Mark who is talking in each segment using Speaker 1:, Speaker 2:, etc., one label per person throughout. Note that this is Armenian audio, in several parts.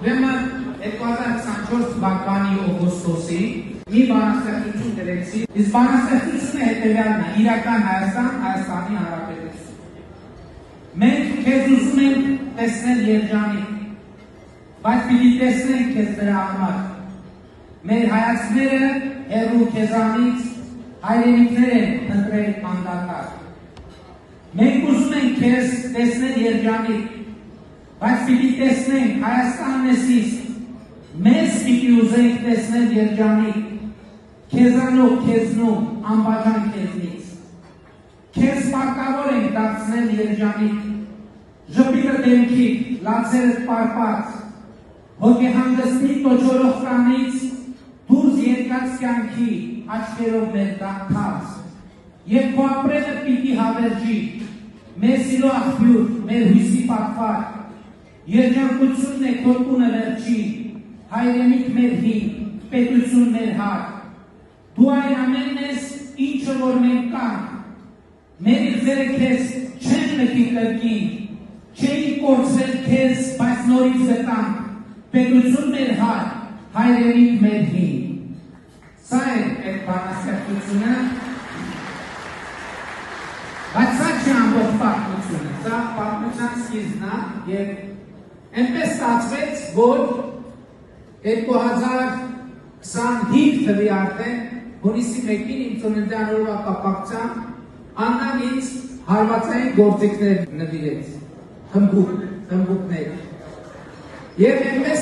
Speaker 1: Ուրեմն 2024 թվականի օգոստոսի մի բանաստեղծություն գրեցի, իսկ բանաստեղծությունը հետևյալն է՝ իրական Հայաստան, Հայաստանի Հանրապետություն։ Մենք քեզ ուզում ենք տեսնել երջանիկ, բայց պիտի տեսնենք քեզ դրա համար։ Մեր հայացքները հեռու քեզանից հայրենիքներ են ընտրել անդադար։ Մենք ուզում ենք քեզ տեսնել երջանիկ, բայց պիտի տեսնենք Հայաստանն ես իսկ, մեզ պիտի ուզենք տեսնել երջանիկ, քեզանով քեզնում, անբաժան քեզնից։ Քեզ պարտավոր ենք դարձնել երջանիկ, ժպիտը դեմքիդ, լացերդ պարպած, հոգեհանգստի տոճորող տանից դուրս երկած կյանքի աչքերով մեր դարձած, և քո ապրելը պիտի հավերժի, մեր սիրո աղբյուր, մեր հույսի պատվար, երջանկությունն է քո տունը վերջի, հայրենիք մեր հին, պետություն մեր հար, դու այն ամենն ես, ինչը որ մենք կանք, մեր իղձերը քեզ չեն լքի կրկին, չէի կորցրել քեզ, բայց նորից գտանք, պետություն մեր հար, հայրենիք մեր հին։ Սա է այդ բանաստեղծությունը, բայց սա չի ամբողջ պատմությունը, սա պատմության սկիզբն է, և այնպես ստացվեց, որ 2025 թվականի արդեն հունիսի 1-ին իմ ծննդյան օրվա կապակցությամբ Աննան ինձ հարվածային գործիքներ նվիրեց, խմբուկներ։ Եվ այնպես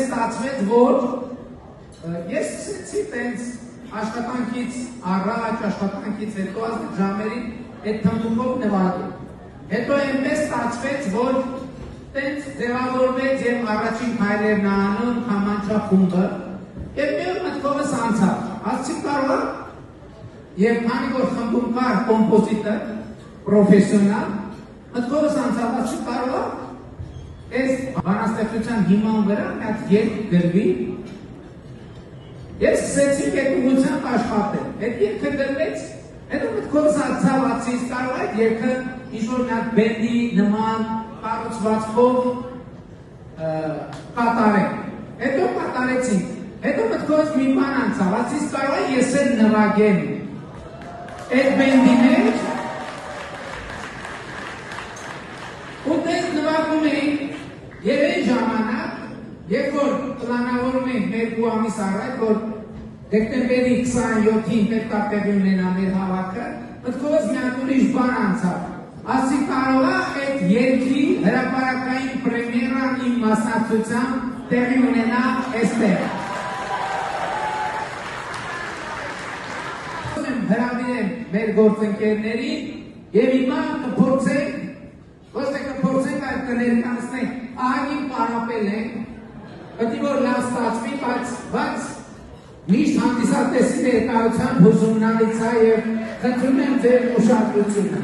Speaker 1: ստացվեց, որ ես սկսեցի տենց աշխատանքից առաջ, աշխատանքից հետո ազգ ժամերին այդ թմբուկով նվագել։ Հետո այնպես ստացվեց, որ տենց ձևավորվեց և առաջին հայրերն անում համանչա խումբը և մի օր մտքովս անցավ, ասցի կարող և քանի որ խմբում կար կոմպոզիտոր, պրոֆեսիոնալ, մտքովս անցավ, ասցի կարող այս բանաստեղծության հիման վրա մի հատ երգ գրվի, ես սկսեցի այդ ուղղությամբ աշխատել, այդ երգը գրվեց, հետո մտքովս անցավ, ասցի կարող այդ երգը ինչ-որ մի հատ բենդի նման կառուցվածքով կատարենք, հետո կատարեցինք, հետո մտքովս մի բան անցավ, ասցի կարող ես էլ նվագեմ այդ բենդի մեջ, ու տես նվագում էինք, և այն ժամանակ, երբ որ պլանավորում ենք մեր ու ամիս առաջ, որ դեկտեմբերի 27-ին պետք է տեղի ունենա մեր հավաքը, մտքովս մի հատ ուրիշ բան անցավ, ասի կարող է այդ երգի հրապարակային պրեմիերան իմ մասնակցությամբ տեղի ունենա այստեղ։ Հրավիրեմ մեր գործընկերներին և հիմա կփորձենք, ոչ թե կփորձենք, այլ կներկայացնենք, ահագին պարապել ենք, պետք է որ լավ ստացվի, բայց միշտ հանդիսատեսի ներկայությամբ հուզումնալից է և խնդրում եմ ձեր ուշադրությունը։